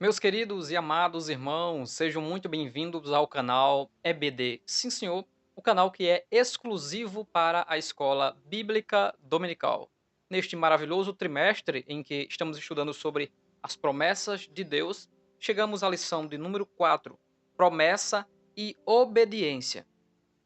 Meus queridos e amados irmãos, sejam muito bem-vindos ao canal EBD Sim Senhor, o canal que é exclusivo para a Escola Bíblica Dominical. Neste maravilhoso trimestre em que estamos estudando sobre as promessas de Deus, chegamos à lição de número 4, promessa e obediência.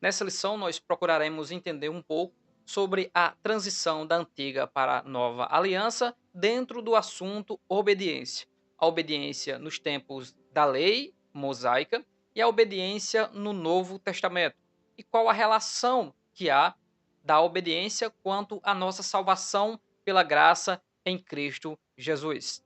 Nessa lição, nós procuraremos entender um pouco sobre a transição da antiga para a nova aliança dentro do assunto obediência. A obediência nos tempos da lei mosaica e a obediência no Novo Testamento. E qual a relação que há da obediência quanto à nossa salvação pela graça em Cristo Jesus.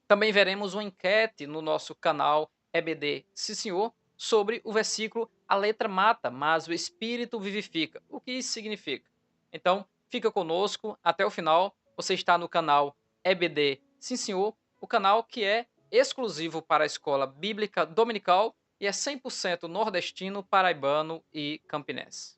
Também veremos uma enquete no nosso canal EBD Sim Senhor sobre o versículo "A letra mata, mas o espírito vivifica". O que isso significa? Então, fica conosco até o final. Você está no canal EBD Sim Senhor, o canal que é exclusivo para a Escola Bíblica Dominical e é 100% nordestino, paraibano e campinense.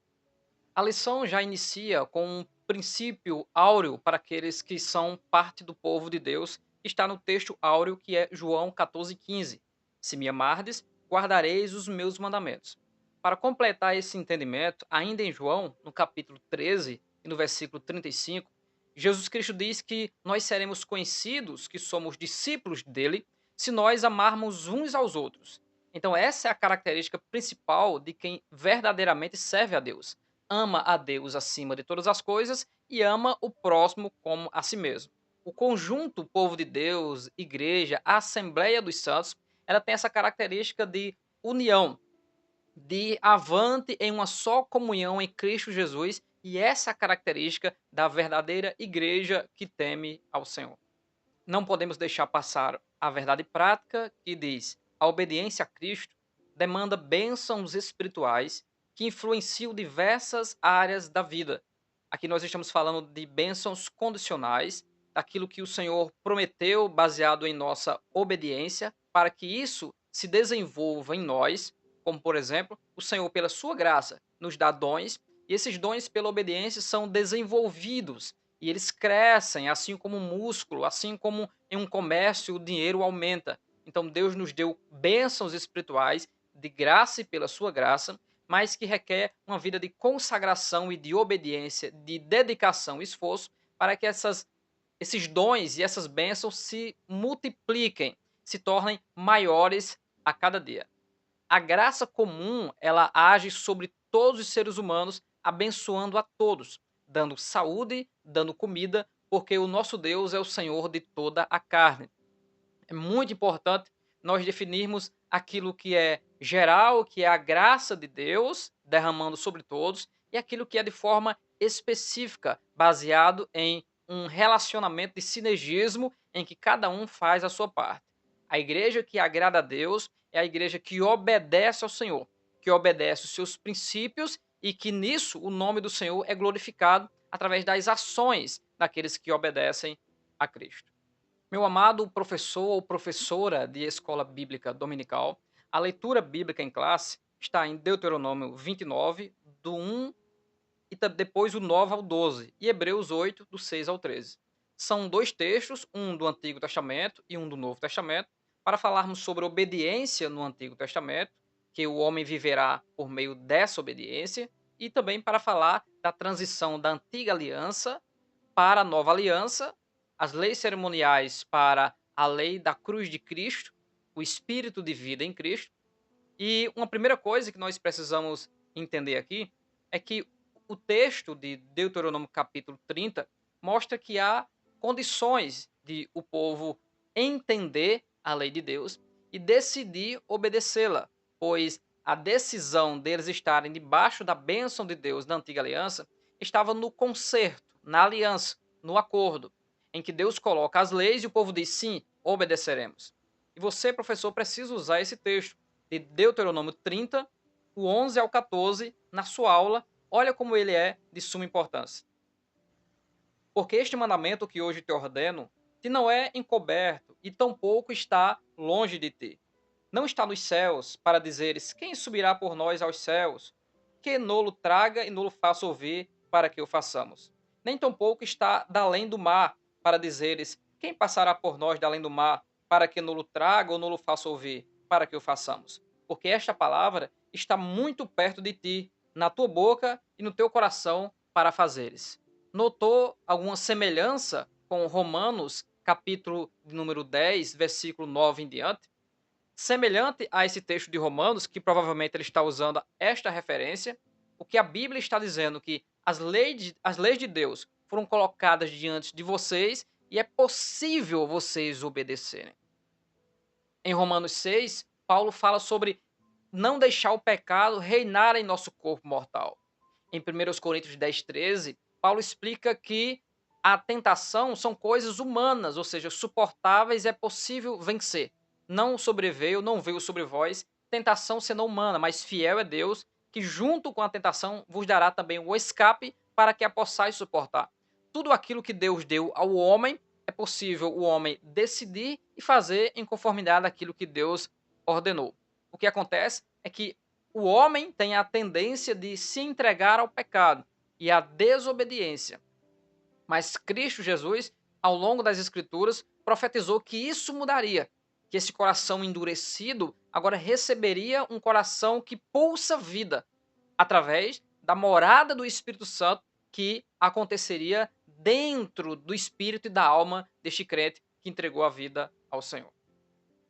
A lição já inicia com um princípio áureo para aqueles que são parte do povo de Deus. Está no texto áureo que é João 14,15. Se me amardes, guardareis os meus mandamentos. Para completar esse entendimento, ainda em João, no capítulo 13 e no versículo 35, Jesus Cristo diz que nós seremos conhecidos que somos discípulos dele se nós amarmos uns aos outros. Então, essa é a característica principal de quem verdadeiramente serve a Deus, ama a Deus acima de todas as coisas e ama o próximo como a si mesmo. O conjunto povo de Deus, igreja, a Assembleia dos Santos, ela tem essa característica de união, de avante em uma só comunhão em Cristo Jesus, e essa é a característica da verdadeira igreja que teme ao Senhor. Não podemos deixar passar a verdade prática que diz: a obediência a Cristo demanda bênçãos espirituais que influenciam diversas áreas da vida. Aqui nós estamos falando de bênçãos condicionais, daquilo que o Senhor prometeu baseado em nossa obediência, para que isso se desenvolva em nós, como por exemplo, o Senhor, pela sua graça, nos dá dons, e esses dons, pela obediência, são desenvolvidos e eles crescem, assim como o músculo, assim como em um comércio o dinheiro aumenta. Então Deus nos deu bênçãos espirituais de graça e pela sua graça, mas que requer uma vida de consagração e de obediência, de dedicação e esforço para que esses dons e essas bênçãos se multipliquem, se tornem maiores a cada dia. A graça comum, ela age sobre todos os seres humanos, abençoando a todos, dando saúde, dando comida, porque o nosso Deus é o Senhor de toda a carne. É muito importante nós definirmos aquilo que é geral, que é a graça de Deus derramando sobre todos, e aquilo que é de forma específica, baseado em um relacionamento de sinergismo em que cada um faz a sua parte. A igreja que agrada a Deus é a igreja que obedece ao Senhor, que obedece os seus princípios e que nisso o nome do Senhor é glorificado através das ações daqueles que obedecem a Cristo. Meu amado professor ou professora de escola bíblica dominical, a leitura bíblica em classe está em Deuteronômio 29, do 1 e depois o 9 ao 12, e Hebreus 8, do 6 ao 13. São dois textos, um do Antigo Testamento e um do Novo Testamento, para falarmos sobre obediência no Antigo Testamento, que o homem viverá por meio dessa obediência, e também para falar da transição da antiga aliança para a nova aliança, as leis cerimoniais para a lei da cruz de Cristo, o espírito de vida em Cristo. E uma primeira coisa que nós precisamos entender aqui é que o texto de Deuteronômio capítulo 30 mostra que há condições de o povo entender a lei de Deus e decidir obedecê-la, pois a decisão deles estarem debaixo da bênção de Deus da antiga aliança estava no concerto, na aliança, no acordo, em que Deus coloca as leis e o povo diz sim, obedeceremos. E você, professor, precisa usar esse texto de Deuteronômio 30, o 11 ao 14, na sua aula. Olha como ele é de suma importância. Porque este mandamento que hoje te ordeno te não é encoberto e tampouco está longe de ti. Não está nos céus para dizeres: quem subirá por nós aos céus? Que nolo traga e nolo faça ouvir para que o façamos. Nem tampouco está da além do mar para dizeres: quem passará por nós da além do mar? para que não lo traga ou não lo faça ouvir, para que o façamos. Porque esta palavra está muito perto de ti, na tua boca e no teu coração, para fazeres. Notou alguma semelhança com Romanos, capítulo de número 10, versículo 9 em diante? Semelhante a esse texto de Romanos, que provavelmente ele está usando esta referência, o que a Bíblia está dizendo que as leis de Deus foram colocadas diante de vocês e é possível vocês obedecerem. Em Romanos 6, Paulo fala sobre não deixar o pecado reinar em nosso corpo mortal. Em 1 Coríntios 10, 13, Paulo explica que a tentação são coisas humanas, ou seja, suportáveis, é possível vencer. Não sobreveio, não veio sobre vós tentação senão humana, mas fiel é Deus, que junto com a tentação vos dará também o escape para que a possais suportar. Tudo aquilo que Deus deu ao homem, é possível o homem decidir e fazer em conformidade àquilo que Deus ordenou. O que acontece é que o homem tem a tendência de se entregar ao pecado e à desobediência. Mas Cristo Jesus, ao longo das Escrituras, profetizou que isso mudaria, que esse coração endurecido agora receberia um coração que pulsa vida, através da morada do Espírito Santo que aconteceria dentro do espírito e da alma deste crente que entregou a vida ao Senhor.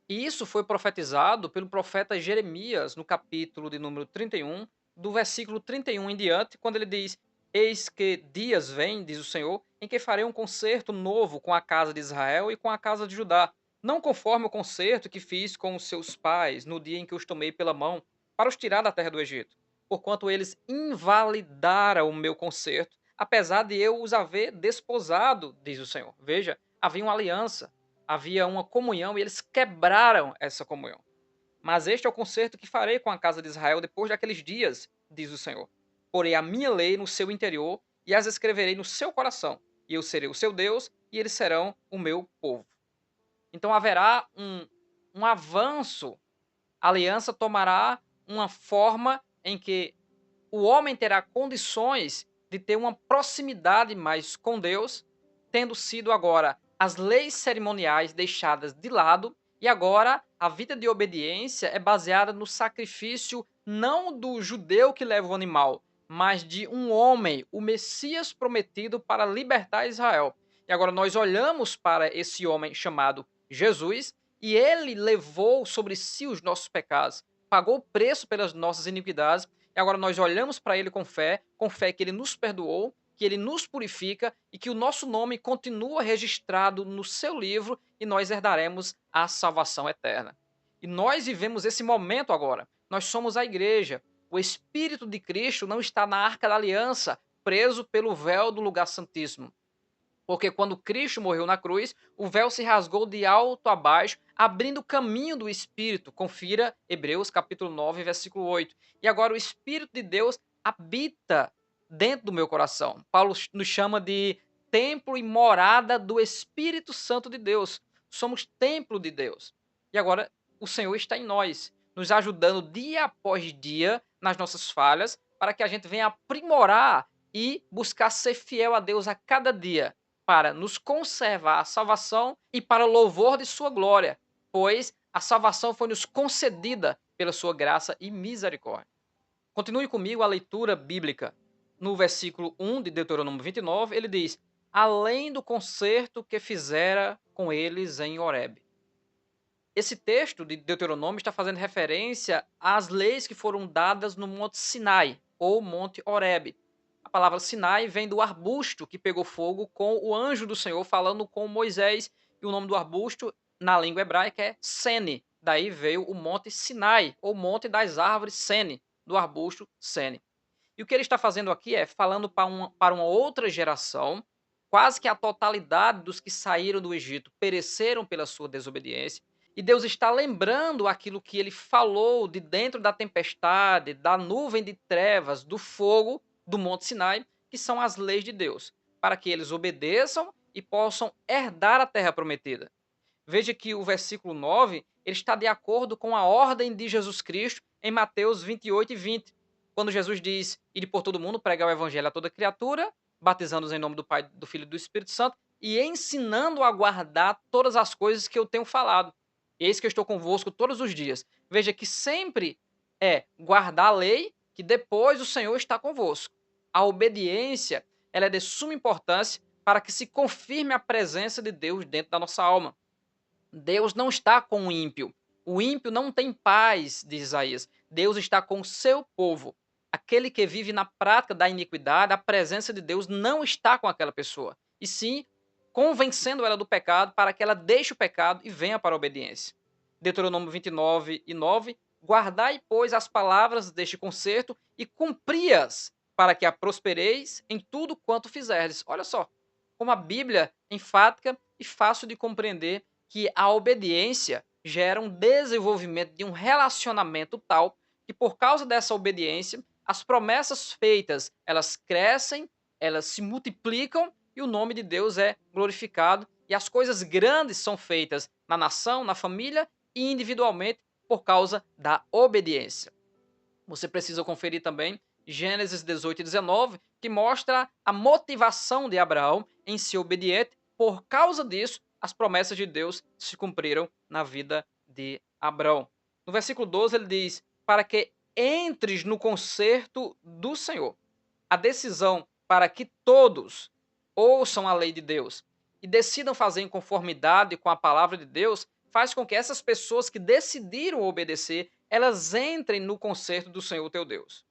E isso foi profetizado pelo profeta Jeremias no capítulo de número 31, do versículo 31 em diante, quando ele diz: Eis que dias vêm, diz o Senhor, em que farei um concerto novo com a casa de Israel e com a casa de Judá, não conforme o concerto que fiz com os seus pais no dia em que os tomei pela mão para os tirar da terra do Egito, porquanto eles invalidaram o meu concerto, apesar de eu os haver desposado, diz o Senhor. Veja, havia uma aliança, havia uma comunhão e eles quebraram essa comunhão. Mas este é o concerto que farei com a casa de Israel depois daqueles dias, diz o Senhor. Porei a minha lei no seu interior e as escreverei no seu coração, e eu serei o seu Deus e eles serão o meu povo. Então haverá um avanço, a aliança tomará uma forma em que o homem terá condições de ter uma proximidade mais com Deus, tendo sido agora as leis cerimoniais deixadas de lado, e agora a vida de obediência é baseada no sacrifício não do judeu que leva o animal, mas de um homem, o Messias prometido para libertar Israel. E agora nós olhamos para esse homem chamado Jesus, e ele levou sobre si os nossos pecados, pagou o preço pelas nossas iniquidades, e agora nós olhamos para ele com fé que ele nos perdoou, que ele nos purifica e que o nosso nome continua registrado no seu livro e nós herdaremos a salvação eterna. E nós vivemos esse momento agora. Nós somos a igreja. O Espírito de Cristo não está na arca da aliança, preso pelo véu do lugar santíssimo. Porque quando Cristo morreu na cruz, o véu se rasgou de alto a baixo, abrindo o caminho do Espírito. Confira Hebreus capítulo 9, versículo 8. E agora o Espírito de Deus habita dentro do meu coração. Paulo nos chama de templo e morada do Espírito Santo de Deus. Somos templo de Deus. E agora o Senhor está em nós, nos ajudando dia após dia nas nossas falhas, para que a gente venha aprimorar e buscar ser fiel a Deus a cada dia, para nos conservar a salvação e para louvor de sua glória, pois a salvação foi nos concedida pela sua graça e misericórdia. Continue comigo a leitura bíblica. No versículo 1 de Deuteronômio 29, ele diz: além do concerto que fizera com eles em Horebe. Esse texto de Deuteronômio está fazendo referência às leis que foram dadas no Monte Sinai, ou Monte Horebe. A palavra Sinai vem do arbusto que pegou fogo com o anjo do Senhor falando com Moisés, e o nome do arbusto na língua hebraica é Sene. Daí veio o Monte Sinai, ou Monte das Árvores Sene, do arbusto Sene. E o que ele está fazendo aqui é falando para uma outra geração, quase que a totalidade dos que saíram do Egito pereceram pela sua desobediência, e Deus está lembrando aquilo que ele falou de dentro da tempestade, da nuvem de trevas, do fogo do Monte Sinai, que são as leis de Deus, para que eles obedeçam e possam herdar a terra prometida. Veja que o versículo 9 ele está de acordo com a ordem de Jesus Cristo em Mateus 28 e 20, quando Jesus diz: ide por todo mundo, pregar o evangelho a toda criatura, batizando-os em nome do Pai, do Filho e do Espírito Santo, e ensinando a guardar todas as coisas que eu tenho falado. Eis que eu estou convosco todos os dias. Veja que sempre é guardar a lei, que depois o Senhor está convosco. A obediência, ela é de suma importância para que se confirme a presença de Deus dentro da nossa alma. Deus não está com o ímpio. O ímpio não tem paz, diz Isaías. Deus está com o seu povo. Aquele que vive na prática da iniquidade, a presença de Deus não está com aquela pessoa. E sim, convencendo ela do pecado para que ela deixe o pecado e venha para a obediência. Deuteronômio 29:9. Guardai, pois, as palavras deste concerto e cumpri-as, para que a prospereis em tudo quanto fizerdes. Olha só, como a Bíblia é enfática e fácil de compreender que a obediência gera um desenvolvimento de um relacionamento tal que, por causa dessa obediência, as promessas feitas, elas crescem, elas se multiplicam e o nome de Deus é glorificado e as coisas grandes são feitas na nação, na família e individualmente por causa da obediência. Você precisa conferir também Gênesis 18:19, que mostra a motivação de Abraão em ser obediente. Por causa disso, as promessas de Deus se cumpriram na vida de Abraão. No versículo 12, ele diz: para que entres no concerto do Senhor. A decisão para que todos ouçam a lei de Deus e decidam fazer em conformidade com a palavra de Deus faz com que essas pessoas que decidiram obedecer, elas entrem no concerto do Senhor teu Deus.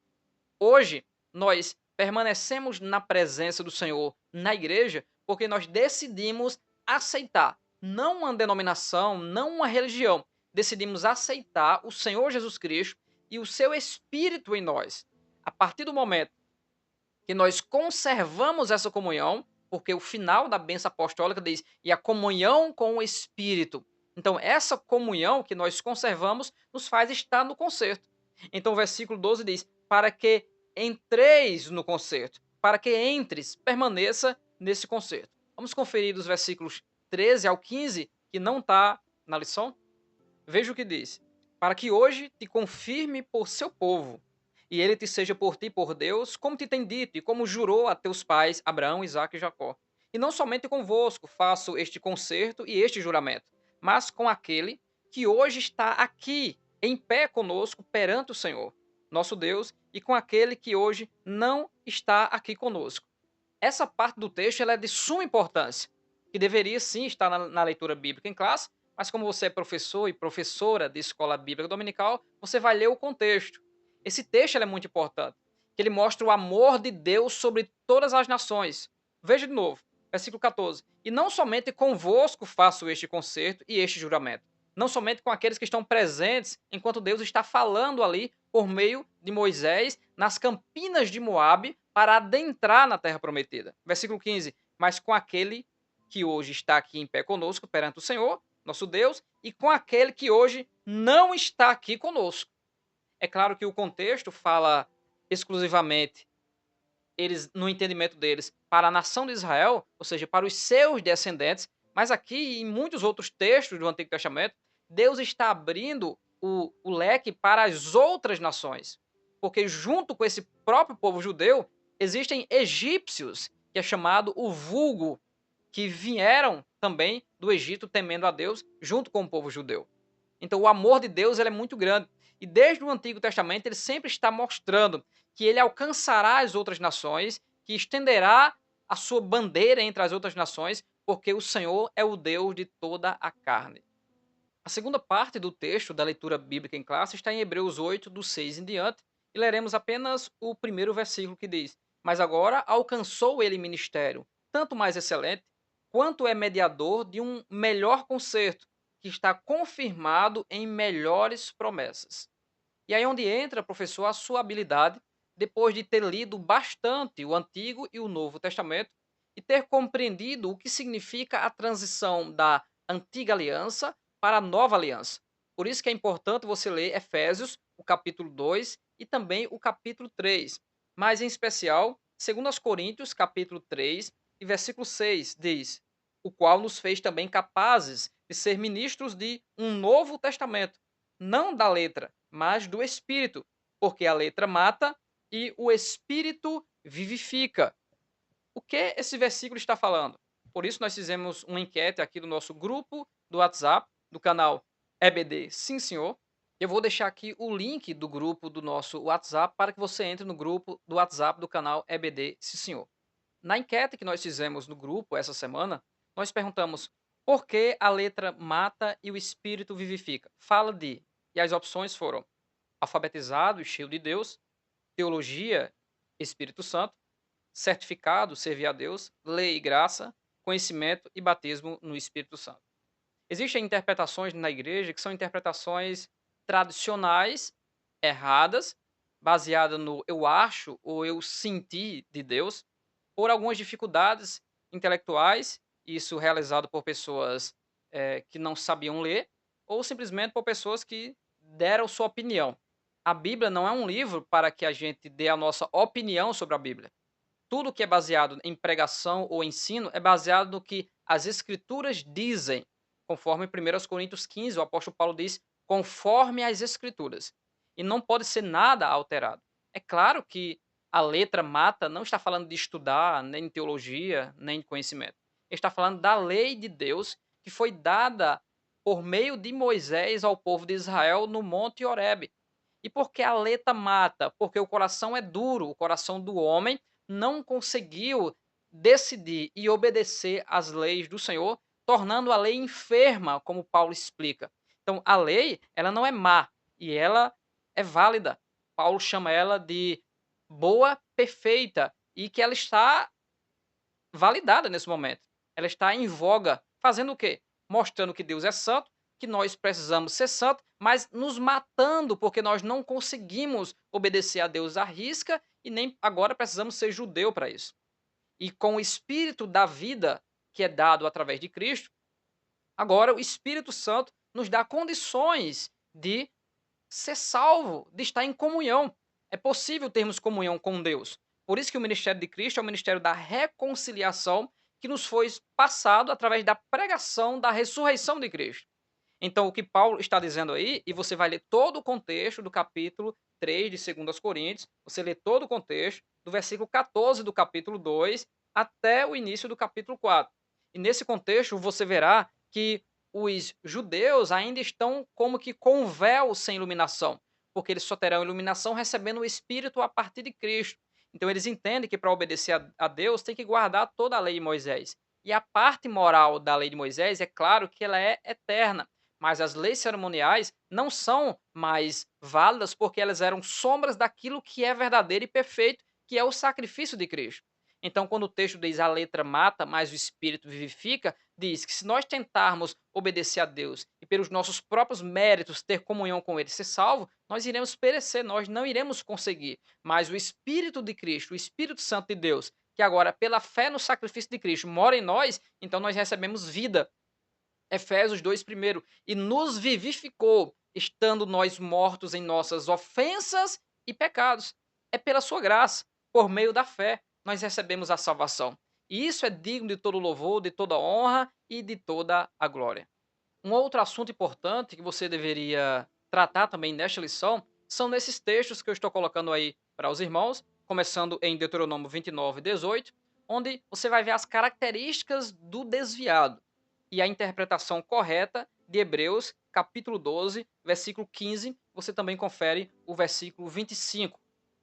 Hoje, nós permanecemos na presença do Senhor na igreja porque nós decidimos aceitar, não uma denominação, não uma religião, decidimos aceitar o Senhor Jesus Cristo e o seu Espírito em nós. A partir do momento que nós conservamos essa comunhão, porque o final da bênção apostólica diz, e a comunhão com o Espírito. Então, essa comunhão que nós conservamos nos faz estar no concerto. Então, o versículo 12 diz, para que entreis no concerto, para que entres, permaneça nesse concerto. Vamos conferir dos versículos 13 ao 15, que não está na lição? Veja o que diz, para que hoje te confirme por seu povo, e ele te seja por ti por Deus, como te tem dito, e como jurou a teus pais, Abraão, Isaque e Jacó. E não somente convosco faço este concerto e este juramento, mas com aquele que hoje está aqui, em pé conosco, perante o Senhor, nosso Deus, e com aquele que hoje não está aqui conosco. Essa parte do texto ela é de suma importância, que deveria sim estar na leitura bíblica em classe, mas como você é professor e professora de escola bíblica dominical, você vai ler o contexto. Esse texto é muito importante, que ele mostra o amor de Deus sobre todas as nações. Veja de novo, versículo 14. E não somente convosco faço este concerto e este juramento, não somente com aqueles que estão presentes enquanto Deus está falando ali por meio de Moisés nas campinas de Moabe para adentrar na terra prometida. Versículo 15. Mas com aquele que hoje está aqui em pé conosco perante o Senhor, nosso Deus, e com aquele que hoje não está aqui conosco. É claro que o contexto fala exclusivamente, eles no entendimento deles, para a nação de Israel, ou seja, para os seus descendentes, mas aqui e em muitos outros textos do Antigo Testamento, Deus está abrindo o leque para as outras nações. Porque junto com esse próprio povo judeu, existem egípcios, que é chamado o vulgo, que vieram também do Egito temendo a Deus, junto com o povo judeu. Então o amor de Deus ele é muito grande. E desde o Antigo Testamento ele sempre está mostrando que ele alcançará as outras nações, que estenderá a sua bandeira entre as outras nações, porque o Senhor é o Deus de toda a carne. A segunda parte do texto da leitura bíblica em classe está em Hebreus 8, do 6 em diante, e leremos apenas o primeiro versículo que diz: Mas agora alcançou ele ministério, tanto mais excelente, quanto é mediador de um melhor concerto, que está confirmado em melhores promessas. E aí onde entra, professor, a sua habilidade, depois de ter lido bastante o Antigo e o Novo Testamento, e ter compreendido o que significa a transição da antiga aliança para a nova aliança. Por isso que é importante você ler Efésios, o capítulo 2 e também o capítulo 3. Mas em especial, 2 Coríntios, capítulo 3 e versículo 6, diz: o qual nos fez também capazes de ser ministros de um novo testamento, não da letra, mas do Espírito, porque a letra mata e o Espírito vivifica. O que esse versículo está falando? Por isso, nós fizemos uma enquete aqui do nosso grupo do WhatsApp, do canal EBD Sim Senhor. Eu vou deixar aqui o link do grupo do nosso WhatsApp para que você entre no grupo do WhatsApp do canal EBD Sim Senhor. Na enquete que nós fizemos no grupo essa semana, nós perguntamos por que a letra mata e o espírito vivifica. Fala de. E as opções foram alfabetizado e cheio de Deus, teologia, Espírito Santo, certificado, servir a Deus, lei e graça, conhecimento e batismo no Espírito Santo. Existem interpretações na igreja que são interpretações tradicionais, erradas, baseadas no eu acho ou eu senti de Deus, por algumas dificuldades intelectuais, isso realizado por pessoas que não sabiam ler, ou simplesmente por pessoas que deram sua opinião. A Bíblia não é um livro para que a gente dê a nossa opinião sobre a Bíblia. Tudo que é baseado em pregação ou ensino é baseado no que as Escrituras dizem, conforme 1 Coríntios 15, o apóstolo Paulo diz, conforme as Escrituras. E não pode ser nada alterado. É claro que a letra mata não está falando de estudar, nem de teologia, nem de conhecimento. Ele está falando da lei de Deus que foi dada por meio de Moisés ao povo de Israel no Monte Horebe. E por que a letra mata? Porque o coração é duro, o coração do homem não conseguiu decidir e obedecer às leis do Senhor, tornando a lei enferma, como Paulo explica. Então, a lei, ela não é má e ela é válida. Paulo chama ela de boa, perfeita e que ela está validada nesse momento. Ela está em voga, fazendo o quê? Mostrando que Deus é santo, que nós precisamos ser santos, mas nos matando porque nós não conseguimos obedecer a Deus à risca e nem agora precisamos ser judeu para isso. E com o espírito da vida que é dado através de Cristo, agora o Espírito Santo nos dá condições de ser salvo, de estar em comunhão. É possível termos comunhão com Deus. Por isso que o ministério de Cristo é o ministério da reconciliação que nos foi passado através da pregação da ressurreição de Cristo. Então, o que Paulo está dizendo aí, e você vai ler todo o contexto do capítulo 3 de 2 Coríntios, você lê todo o contexto, do versículo 14 do capítulo 2 até o início do capítulo 4. E nesse contexto, você verá que os judeus ainda estão como que com véu sem iluminação, porque eles só terão iluminação recebendo o Espírito a partir de Cristo. Então, eles entendem que para obedecer a Deus tem que guardar toda a lei de Moisés. E a parte moral da lei de Moisés, é claro que ela é eterna, mas as leis cerimoniais não são mais válidas porque elas eram sombras daquilo que é verdadeiro e perfeito, que é o sacrifício de Cristo. Então, quando o texto diz a letra mata, mas o espírito vivifica, diz que se nós tentarmos obedecer a Deus e pelos nossos próprios méritos ter comunhão com Ele, ser salvo, nós iremos perecer, nós não iremos conseguir. Mas o Espírito de Cristo, o Espírito Santo de Deus, que agora, pela fé no sacrifício de Cristo, mora em nós, então nós recebemos vida. Efésios 2 primeiro, e nos vivificou, estando nós mortos em nossas ofensas e pecados. É pela sua graça, por meio da fé, nós recebemos a salvação. E isso é digno de todo louvor, de toda honra e de toda a glória. Um outro assunto importante que você deveria tratar também nesta lição são nesses textos que eu estou colocando aí para os irmãos, começando em Deuteronômio 29, 18, onde você vai ver as características do desviado e a interpretação correta de Hebreus, capítulo 12, versículo 15. Você também confere o versículo 25,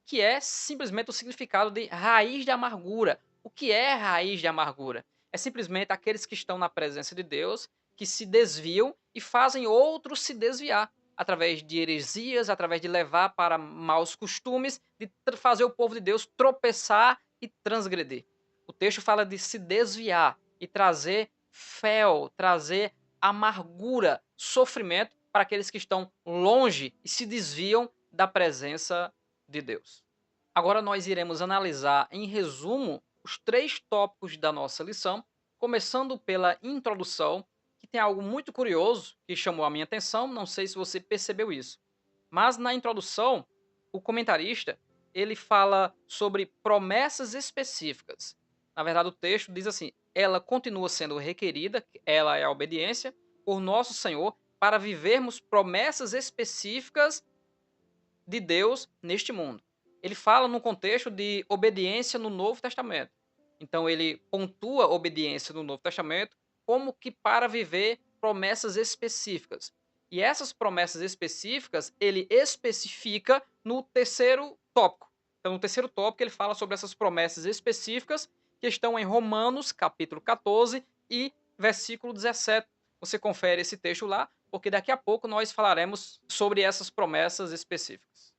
que é simplesmente o significado de raiz de amargura. O que é raiz de amargura? É simplesmente aqueles que estão na presença de Deus, que se desviam e fazem outros se desviar, através de heresias, através de levar para maus costumes, de fazer o povo de Deus tropeçar e transgredir. O texto fala de se desviar e trazer fel, trazer amargura, sofrimento para aqueles que estão longe e se desviam da presença de Deus. Agora nós iremos analisar, em resumo, os 3 tópicos da nossa lição, começando pela introdução, que tem algo muito curioso que chamou a minha atenção, não sei se você percebeu isso. Mas na introdução, o comentarista, ele fala sobre promessas específicas. Na verdade, o texto diz assim: ela continua sendo requerida, ela é a obediência, por nosso Senhor, para vivermos promessas específicas de Deus neste mundo. Ele fala no contexto de obediência no Novo Testamento. Então ele pontua obediência no Novo Testamento como que para viver promessas específicas. E essas promessas específicas ele especifica no terceiro tópico. Então, no terceiro tópico, ele fala sobre essas promessas específicas que estão em Romanos, capítulo 14 e versículo 17. Você confere esse texto lá, porque daqui a pouco nós falaremos sobre essas promessas específicas.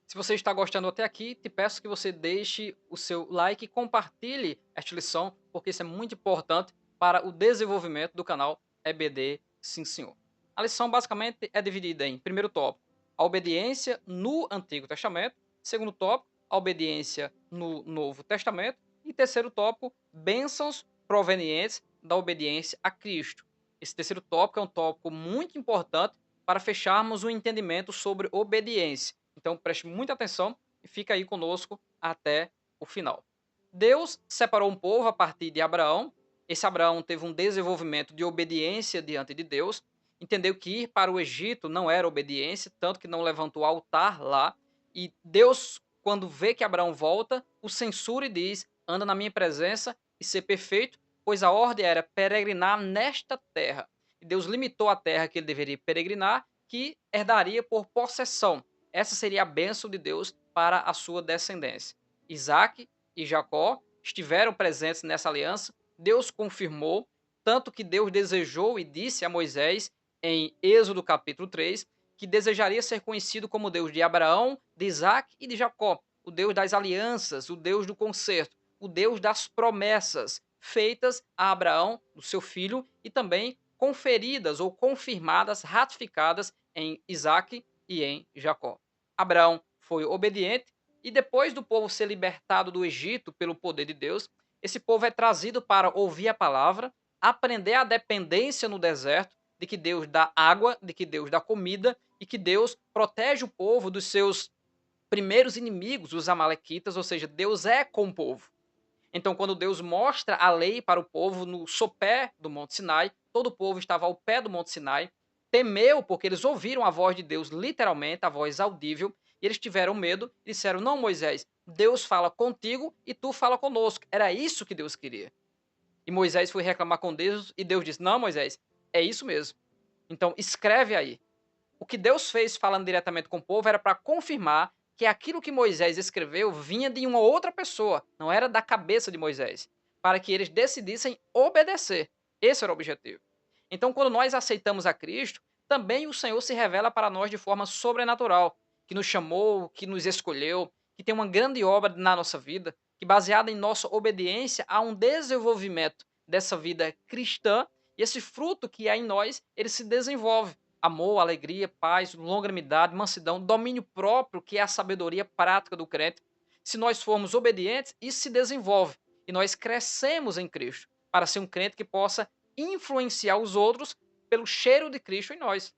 Se você está gostando até aqui, te peço que você deixe o seu like e compartilhe esta lição, porque isso é muito importante para o desenvolvimento do canal EBD Sim Senhor. A lição basicamente é dividida em, primeiro tópico, a obediência no Antigo Testamento, segundo tópico, a obediência no Novo Testamento e terceiro tópico, bênçãos provenientes da obediência a Cristo. Esse terceiro tópico é um tópico muito importante para fecharmos um entendimento sobre obediência. Então preste muita atenção e fica aí conosco até o final. Deus separou um povo a partir de Abraão. Esse Abraão teve um desenvolvimento de obediência diante de Deus. Entendeu que ir para o Egito não era obediência, tanto que não levantou altar lá. E Deus, quando vê que Abraão volta, o censura e diz: anda na minha presença e ser perfeito, pois a ordem era peregrinar nesta terra. E Deus limitou a terra que ele deveria peregrinar, que herdaria por possessão. Essa seria a bênção de Deus para a sua descendência. Isaac e Jacó estiveram presentes nessa aliança. Deus confirmou, tanto que Deus desejou e disse a Moisés, em Êxodo capítulo 3, que desejaria ser conhecido como Deus de Abraão, de Isaac e de Jacó, o Deus das alianças, o Deus do concerto, o Deus das promessas feitas a Abraão, o seu filho, e também conferidas ou confirmadas, ratificadas em Isaac e em Jacó. Abraão foi obediente e depois do povo ser libertado do Egito pelo poder de Deus, esse povo é trazido para ouvir a palavra, aprender a dependência no deserto, de que Deus dá água, de que Deus dá comida e que Deus protege o povo dos seus primeiros inimigos, os amalequitas, ou seja, Deus é com o povo. Então, quando Deus mostra a lei para o povo no sopé do Monte Sinai, todo o povo estava ao pé do Monte Sinai, temeu porque eles ouviram a voz de Deus, literalmente, a voz audível, e eles tiveram medo e disseram: não, Moisés, Deus fala contigo e tu fala conosco. Era isso que Deus queria. E Moisés foi reclamar com Deus e Deus disse: não, Moisés, é isso mesmo. Então, escreve aí. O que Deus fez falando diretamente com o povo era para confirmar que aquilo que Moisés escreveu vinha de uma outra pessoa, não era da cabeça de Moisés, para que eles decidissem obedecer. Esse era o objetivo. Então, quando nós aceitamos a Cristo, também o Senhor se revela para nós de forma sobrenatural, que nos chamou, que nos escolheu, que tem uma grande obra na nossa vida, que baseada em nossa obediência há um desenvolvimento dessa vida cristã, e esse fruto que há em nós, ele se desenvolve. Amor, alegria, paz, longanimidade, mansidão, domínio próprio, que é a sabedoria prática do crente. Se nós formos obedientes, isso se desenvolve e nós crescemos em Cristo para ser um crente que possa influenciar os outros pelo cheiro de Cristo em nós.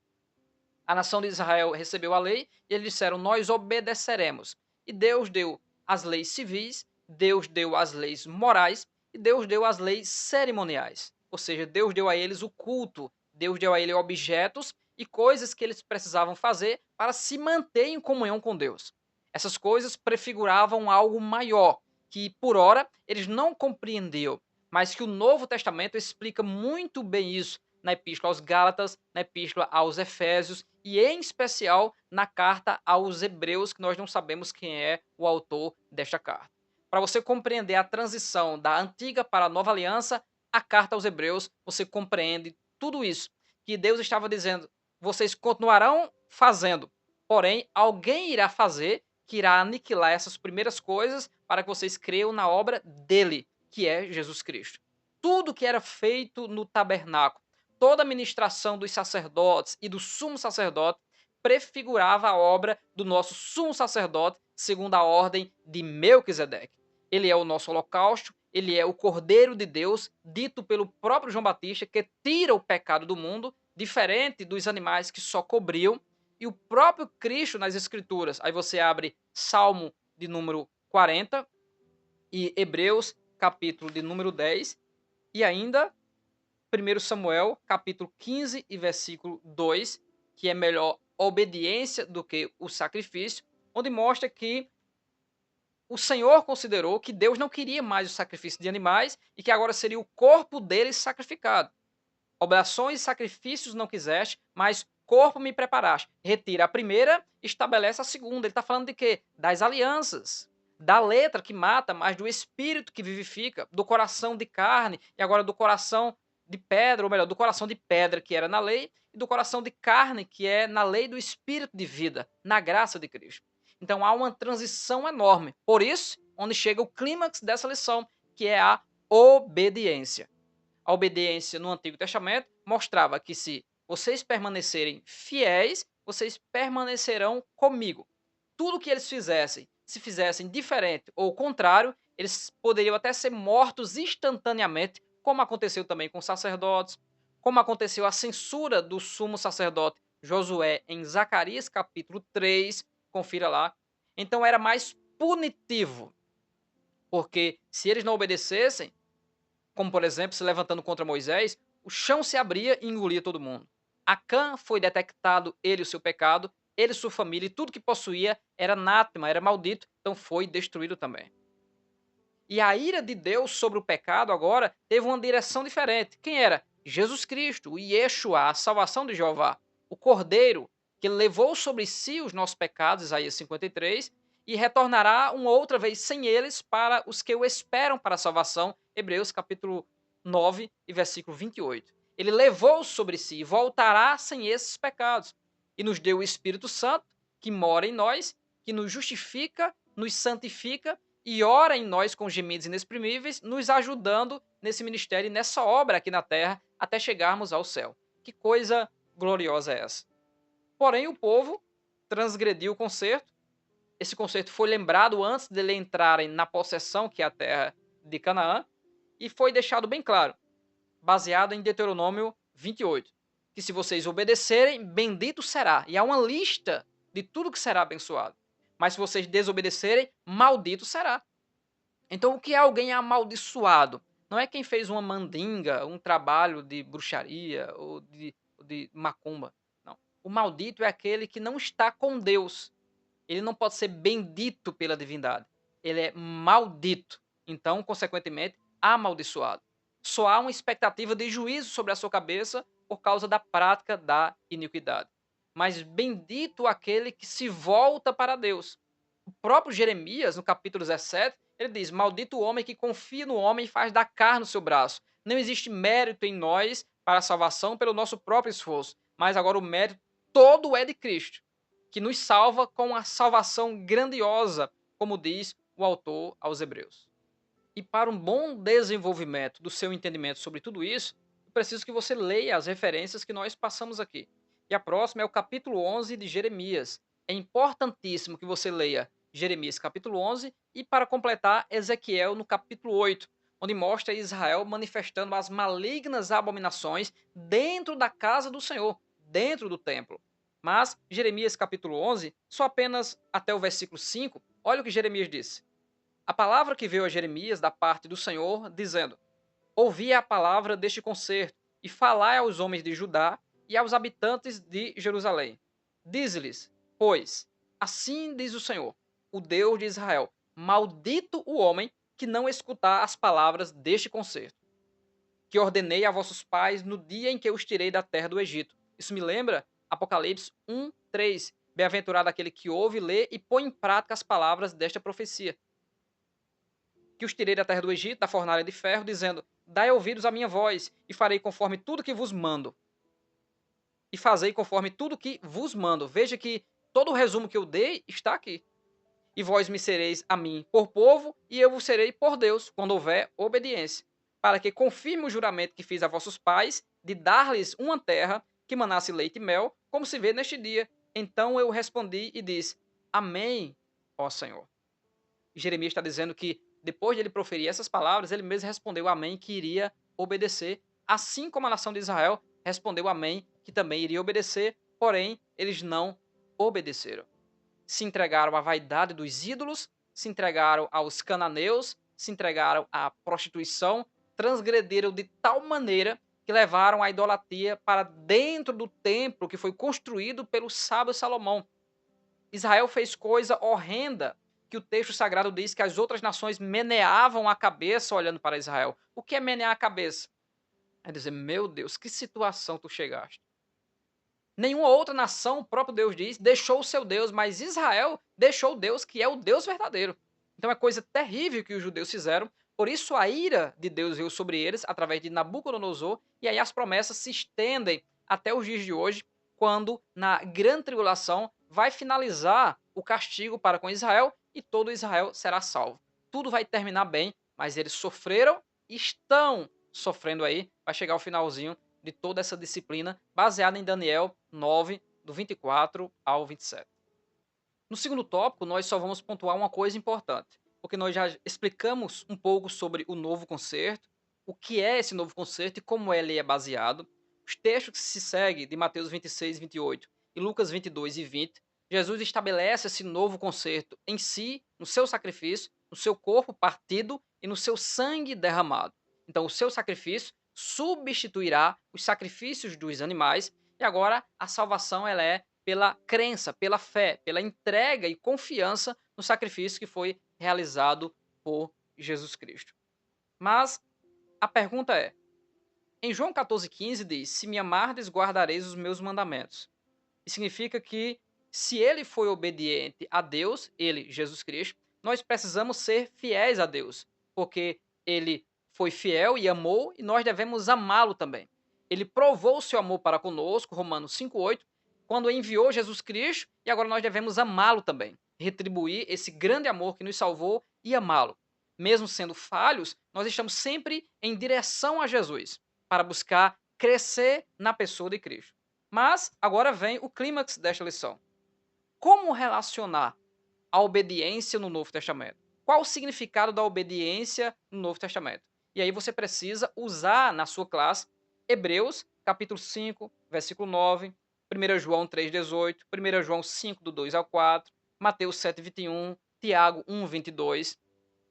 A nação de Israel recebeu a lei e eles disseram: nós obedeceremos. E Deus deu as leis civis, Deus deu as leis morais e Deus deu as leis cerimoniais. Ou seja, Deus deu a eles o culto, Deus deu a eles objetos e coisas que eles precisavam fazer para se manter em comunhão com Deus. Essas coisas prefiguravam algo maior, que por ora eles não compreendiam, mas que o Novo Testamento explica muito bem isso na Epístola aos Gálatas, na Epístola aos Efésios e, em especial, na carta aos Hebreus, que nós não sabemos quem é o autor desta carta. Para você compreender a transição da antiga para a nova aliança, a carta aos Hebreus, você compreende tudo isso. Que Deus estava dizendo: vocês continuarão fazendo, porém, alguém irá fazer que irá aniquilar essas primeiras coisas para que vocês creiam na obra dele, que é Jesus Cristo. Tudo que era feito no tabernáculo, toda a ministração dos sacerdotes e do sumo sacerdote prefigurava a obra do nosso sumo sacerdote segundo a ordem de Melquisedeque. Ele é o nosso holocausto, ele é o Cordeiro de Deus, dito pelo próprio João Batista, que tira o pecado do mundo, diferente dos animais que só cobriam, e o próprio Cristo nas Escrituras. Aí você abre Salmo de número 40 e Hebreus, capítulo de número 10, e ainda 1 Samuel, capítulo 15 e versículo 2, que é melhor obediência do que o sacrifício, onde mostra que o Senhor considerou que Deus não queria mais o sacrifício de animais e que agora seria o corpo deles sacrificado. Oblações e sacrifícios não quiseste, mas corpo me preparaste. Retira a primeira, estabelece a segunda. Ele está falando de quê? Das alianças. Da letra que mata, mas do espírito que vivifica, do coração de carne e agora do coração de pedra, ou melhor, do coração de pedra que era na lei e do coração de carne que é na lei do espírito de vida, na graça de Cristo. Então há uma transição enorme. Por isso, onde chega o clímax dessa lição, que é a obediência. A obediência no Antigo Testamento mostrava que se vocês permanecerem fiéis, vocês permanecerão comigo. Tudo que eles fizessem, se fizessem diferente ou contrário, eles poderiam até ser mortos instantaneamente, como aconteceu também com os sacerdotes, como aconteceu a censura do sumo sacerdote Josué em Zacarias capítulo 3, confira lá. Então era mais punitivo, porque se eles não obedecessem, como por exemplo, se levantando contra Moisés, o chão se abria e engolia todo mundo. Acã foi detectado ele o seu pecado, ele e sua família e tudo que possuía era anátema, era maldito, então foi destruído também. E a ira de Deus sobre o pecado agora teve uma direção diferente. Quem era? Jesus Cristo, o Yeshua, a salvação de Jeová, o Cordeiro, que levou sobre si os nossos pecados, Isaías 53, e retornará uma outra vez sem eles para os que o esperam para a salvação, Hebreus capítulo 9 e versículo 28. Ele levou sobre si e voltará sem esses pecados. E nos deu o Espírito Santo, que mora em nós, que nos justifica, nos santifica e ora em nós com gemidos inexprimíveis, nos ajudando nesse ministério e nessa obra aqui na terra até chegarmos ao céu. Que coisa gloriosa é essa? Porém, o povo transgrediu o concerto. Esse concerto foi lembrado antes de eles entrarem na possessão, que é a terra de Canaã, e foi deixado bem claro, baseado em Deuteronômio 28, que se vocês obedecerem, bendito será. E há uma lista de tudo que será abençoado. Mas se vocês desobedecerem, maldito será. Então, o que é alguém amaldiçoado? Não é quem fez uma mandinga, um trabalho de bruxaria ou de macumba. Não. O maldito é aquele que não está com Deus. Ele não pode ser bendito pela divindade. Ele é maldito. Então, consequentemente, amaldiçoado. Só há uma expectativa de juízo sobre a sua cabeça por causa da prática da iniquidade. Mas bendito aquele que se volta para Deus. O próprio Jeremias, no capítulo 17, ele diz: Maldito o homem que confia no homem e faz da carne o seu braço. Não existe mérito em nós para a salvação pelo nosso próprio esforço, mas agora o mérito todo é de Cristo, que nos salva com a salvação grandiosa, como diz o autor aos Hebreus. E para um bom desenvolvimento do seu entendimento sobre tudo isso, eu preciso que você leia as referências que nós passamos aqui. E a próxima é o capítulo 11 de Jeremias. É importantíssimo que você leia Jeremias capítulo 11 e, para completar, Ezequiel no capítulo 8, onde mostra Israel manifestando as malignas abominações dentro da casa do Senhor, dentro do templo. Mas Jeremias capítulo 11, só apenas até o versículo 5, olha o que Jeremias disse. A palavra que veio a Jeremias da parte do Senhor, dizendo: Ouvi a palavra deste concerto, e falai aos homens de Judá e aos habitantes de Jerusalém. Diz-lhes, pois, assim diz o Senhor, o Deus de Israel: Maldito o homem que não escutar as palavras deste concerto, que ordenei a vossos pais no dia em que os tirei da terra do Egito. Isso me lembra Apocalipse 1, 3. Bem-aventurado aquele que ouve, lê e põe em prática as palavras desta profecia. Que os tirei da terra do Egito, da fornalha de ferro, dizendo: Dai ouvidos à minha voz, e farei conforme tudo que vos mando. E fazei conforme tudo que vos mando. Veja que todo o resumo que eu dei está aqui. E vós me sereis a mim por povo, e eu vos serei por Deus, quando houver obediência, para que confirme o juramento que fiz a vossos pais, de dar-lhes uma terra que manasse leite e mel, como se vê neste dia. Então eu respondi e disse: Amém, ó Senhor. E Jeremias está dizendo que, depois de ele proferir essas palavras, ele mesmo respondeu amém, que iria obedecer, assim como a nação de Israel respondeu amém, que também iria obedecer, porém, eles não obedeceram. Se entregaram à vaidade dos ídolos, se entregaram aos cananeus, se entregaram à prostituição, transgrediram de tal maneira que levaram a idolatria para dentro do templo que foi construído pelo sábio Salomão. Israel fez coisa horrenda que o texto sagrado diz que as outras nações meneavam a cabeça olhando para Israel. O que é menear a cabeça? É dizer, meu Deus, que situação tu chegaste. Nenhuma outra nação, o próprio Deus diz, deixou o seu Deus, mas Israel deixou o Deus que é o Deus verdadeiro. Então é coisa terrível que os judeus fizeram, por isso a ira de Deus veio sobre eles através de Nabucodonosor, e aí as promessas se estendem até os dias de hoje, quando na grande tribulação vai finalizar o castigo para com Israel e todo Israel será salvo. Tudo vai terminar bem, mas eles sofreram e estão sofrendo aí, vai chegar o finalzinho de toda essa disciplina, baseada em Daniel 9, do 24 ao 27. No segundo tópico, nós só vamos pontuar uma coisa importante, porque nós já explicamos um pouco sobre o novo concerto, o que é esse novo concerto e como ele é baseado. Os textos que se seguem de Mateus 26, 28 e Lucas 22 e 20, Jesus estabelece esse novo concerto em si, no seu sacrifício, no seu corpo partido e no seu sangue derramado. Então, o seu sacrifício substituirá os sacrifícios dos animais e agora a salvação ela é pela crença, pela fé, pela entrega e confiança no sacrifício que foi realizado por Jesus Cristo. Mas a pergunta é, em João 14,15 diz, se me amardes, guardareis os meus mandamentos. E significa que se ele foi obediente a Deus, ele, Jesus Cristo, nós precisamos ser fiéis a Deus, porque ele foi fiel e amou, e nós devemos amá-lo também. Ele provou o seu amor para conosco, Romanos 5,8, quando enviou Jesus Cristo, e agora nós devemos amá-lo também, retribuir esse grande amor que nos salvou e amá-lo. Mesmo sendo falhos, nós estamos sempre em direção a Jesus, para buscar crescer na pessoa de Cristo. Mas agora vem o clímax desta lição. Como relacionar a obediência no Novo Testamento? Qual o significado da obediência no Novo Testamento? E aí você precisa usar na sua classe Hebreus, capítulo 5, versículo 9, 1 João 3,18, 1 João 5, do 2 ao 4, Mateus 7, 21, Tiago 1, 22.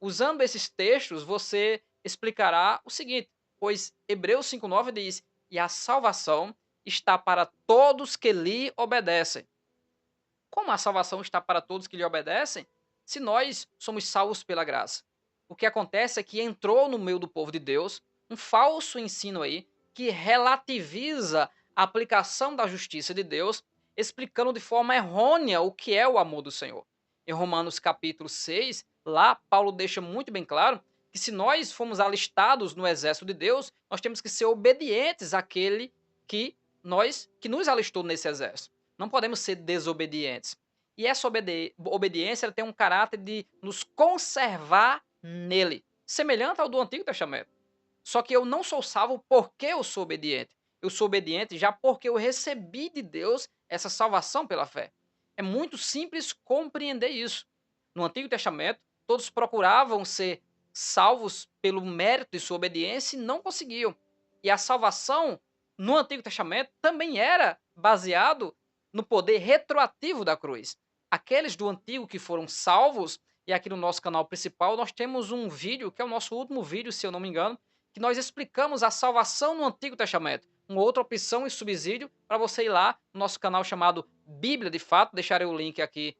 Usando esses textos, você explicará o seguinte, pois Hebreus 5,9 diz, e a salvação está para todos que lhe obedecem. Como a salvação está para todos que lhe obedecem? Se nós somos salvos pela graça. O que acontece é que entrou no meio do povo de Deus um falso ensino aí que relativiza a aplicação da justiça de Deus, explicando de forma errônea o que é o amor do Senhor. Em Romanos capítulo 6, lá Paulo deixa muito bem claro que se nós formos alistados no exército de Deus, nós temos que ser obedientes àquele que nos alistou nesse exército. Não podemos ser desobedientes. E essa obediência ela tem um caráter de nos conservar nele, semelhante ao do Antigo Testamento. Só que eu não sou salvo porque eu sou obediente. Eu sou obediente já porque eu recebi de Deus essa salvação pela fé. É muito simples compreender isso. No Antigo Testamento, todos procuravam ser salvos pelo mérito de sua obediência e não conseguiam. E a salvação no Antigo Testamento também era baseado no poder retroativo da cruz. Aqueles do Antigo que foram salvos, e aqui no nosso canal principal nós temos um vídeo, que é o nosso último vídeo, se eu não me engano, que nós explicamos a salvação no Antigo Testamento. Uma outra opção e subsídio para você ir lá no nosso canal chamado Bíblia de Fato, deixarei o link aqui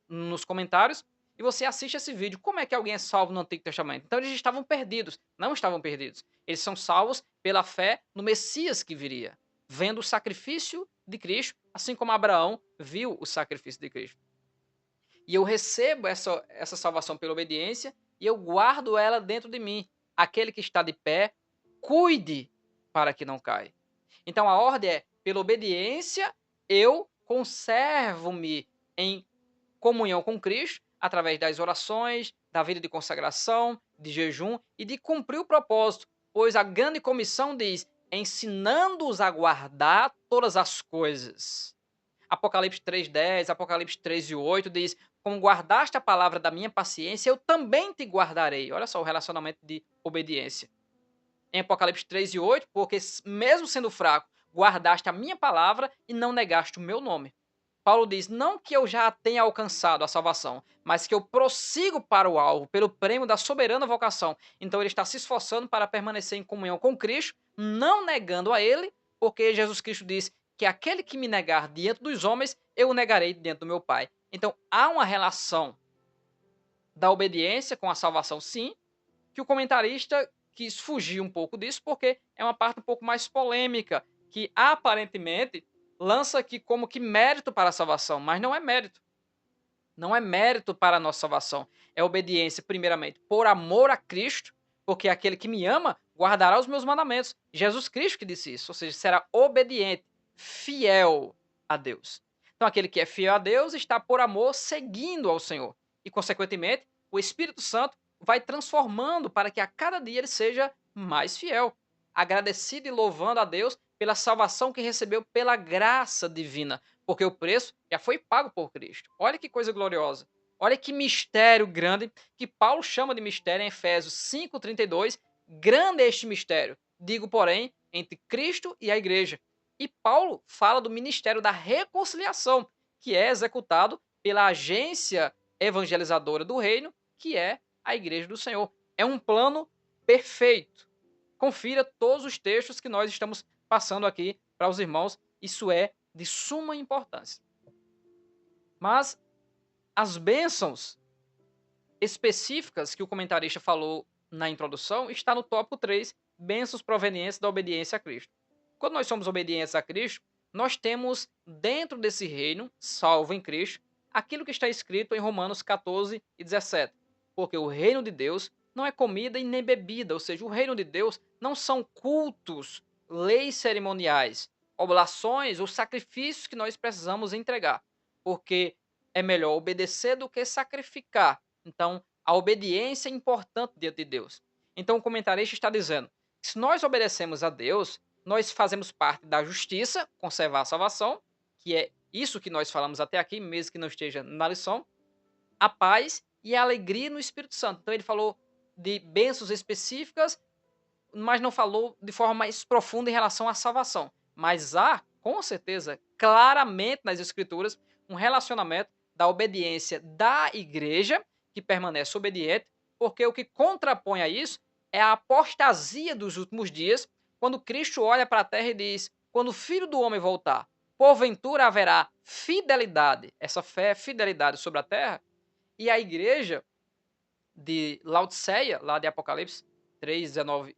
nos comentários, e você assiste esse vídeo. Como é que alguém é salvo no Antigo Testamento? Então eles estavam perdidos, não estavam perdidos. Eles são salvos pela fé no Messias que viria, vendo o sacrifício de Cristo, assim como Abraão viu o sacrifício de Cristo. E eu recebo essa salvação pela obediência e eu guardo ela dentro de mim. Aquele que está de pé, cuide para que não caia. Então a ordem é, pela obediência, eu conservo-me em comunhão com Cristo, através das orações, da vida de consagração, de jejum e de cumprir o propósito. Pois a grande comissão diz, ensinando-os a guardar todas as coisas. Apocalipse 3,10, Apocalipse 3,8 diz, como guardaste a palavra da minha paciência, eu também te guardarei. Olha só o relacionamento de obediência. Em Apocalipse 3,8, porque mesmo sendo fraco, guardaste a minha palavra e não negaste o meu nome. Paulo diz, não que eu já tenha alcançado a salvação, mas que eu prossigo para o alvo, pelo prêmio da soberana vocação. Então ele está se esforçando para permanecer em comunhão com Cristo, não negando a ele, porque Jesus Cristo diz que aquele que me negar diante dos homens, eu o negarei diante do meu Pai. Então há uma relação da obediência com a salvação, sim, que o comentarista quis fugir um pouco disso, porque é uma parte um pouco mais polêmica, que aparentemente lança aqui como que mérito para a salvação, mas não é mérito. Não é mérito para a nossa salvação. É obediência, primeiramente, por amor a Cristo, porque aquele que me ama guardará os meus mandamentos. Jesus Cristo que disse isso, ou seja, será obediente, fiel a Deus. Então, aquele que é fiel a Deus está por amor seguindo ao Senhor. E, consequentemente, o Espírito Santo vai transformando para que a cada dia ele seja mais fiel, agradecido e louvando a Deus pela salvação que recebeu pela graça divina, porque o preço já foi pago por Cristo. Olha que coisa gloriosa. Olha que mistério grande que Paulo chama de mistério em Efésios 5:32. Grande é este mistério, digo, porém, entre Cristo e a igreja. E Paulo fala do ministério da reconciliação, que é executado pela agência evangelizadora do reino, que é a igreja do Senhor. É um plano perfeito. Confira todos os textos que nós estamos passando aqui para os irmãos. Isso é de suma importância. Mas as bênçãos específicas que o comentarista falou na introdução está no tópico 3, bênçãos provenientes da obediência a Cristo. Quando nós somos obedientes a Cristo, nós temos dentro desse reino, salvo em Cristo, aquilo que está escrito em Romanos 14 e 17. Porque o reino de Deus não é comida e nem bebida, ou seja, o reino de Deus não são cultos, leis cerimoniais, oblações ou sacrifícios que nós precisamos entregar. Porque é melhor obedecer do que sacrificar. Então, a obediência é importante diante de Deus. Então, o comentarista está dizendo que se nós obedecemos a Deus, nós fazemos parte da justiça, conservar a salvação, que é isso que nós falamos até aqui, mesmo que não esteja na lição, a paz e a alegria no Espírito Santo. Então, ele falou de bênçãos específicas, mas não falou de forma mais profunda em relação à salvação. Mas há, com certeza, claramente nas Escrituras, um relacionamento da obediência da igreja, que permanece obediente, porque o que contrapõe a isso é a apostasia dos últimos dias, quando Cristo olha para a terra e diz: quando o Filho do Homem voltar, porventura haverá fidelidade, essa fé, fidelidade sobre a terra, e a igreja de Laodiceia, lá de Apocalipse 3, 19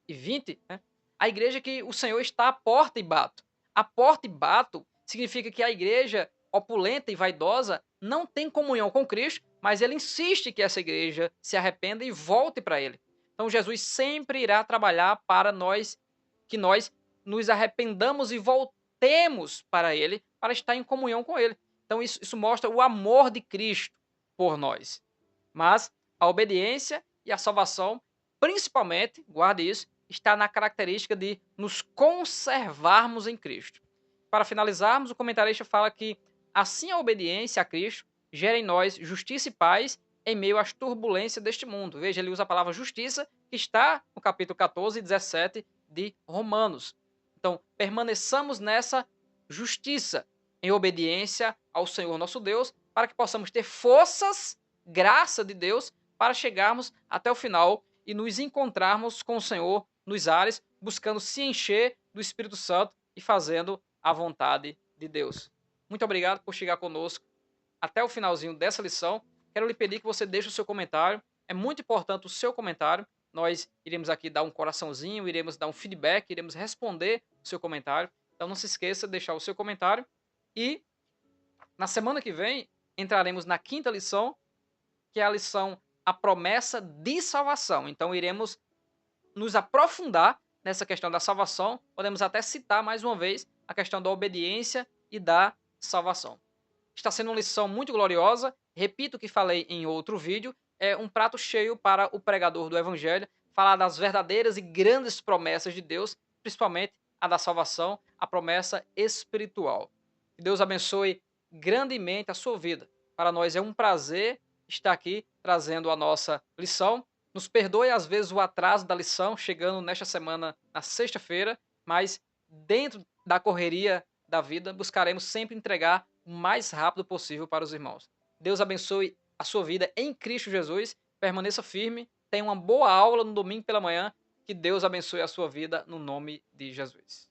e 20, né? A igreja que o Senhor está à porta e bato. A porta e bato significa que a igreja opulenta e vaidosa não tem comunhão com Cristo, mas ele insiste que essa igreja se arrependa e volte para ele. Então Jesus sempre irá trabalhar para nós, que nós nos arrependamos e voltemos para ele, para estar em comunhão com ele. Então isso mostra o amor de Cristo por nós. Mas a obediência e a salvação, principalmente, guarde isso, está na característica de nos conservarmos em Cristo. Para finalizarmos, o comentarista fala que assim a obediência a Cristo gera em nós justiça e paz em meio às turbulências deste mundo. Veja, ele usa a palavra justiça, que está no capítulo 14 e 17 de Romanos. Então, permaneçamos nessa justiça, em obediência ao Senhor nosso Deus, para que possamos ter forças, graça de Deus, para chegarmos até o final e nos encontrarmos com o Senhor nos ares, buscando se encher do Espírito Santo e fazendo a vontade de Deus. Muito obrigado por chegar conosco até o finalzinho dessa lição. Quero lhe pedir que você deixe o seu comentário. É muito importante o seu comentário. Nós iremos aqui dar um coraçãozinho, iremos dar um feedback, iremos responder o seu comentário. Então não se esqueça de deixar o seu comentário. E na semana que vem entraremos na quinta lição, que é a lição A Promessa de Salvação. Então iremos nos aprofundar nessa questão da salvação. Podemos até citar mais uma vez a questão da obediência e da salvação. Está sendo uma lição muito gloriosa. Repito o que falei em outro vídeo. É um prato cheio para o pregador do Evangelho falar das verdadeiras e grandes promessas de Deus, principalmente a da salvação, a promessa espiritual. Que Deus abençoe grandemente a sua vida. Para nós é um prazer estar aqui trazendo a nossa lição. Nos perdoe às vezes o atraso da lição, chegando nesta semana na sexta-feira, mas dentro da correria da vida, buscaremos sempre entregar o mais rápido possível para os irmãos. Deus abençoe a sua vida em Cristo Jesus, permaneça firme, tenha uma boa aula no domingo pela manhã, que Deus abençoe a sua vida no nome de Jesus.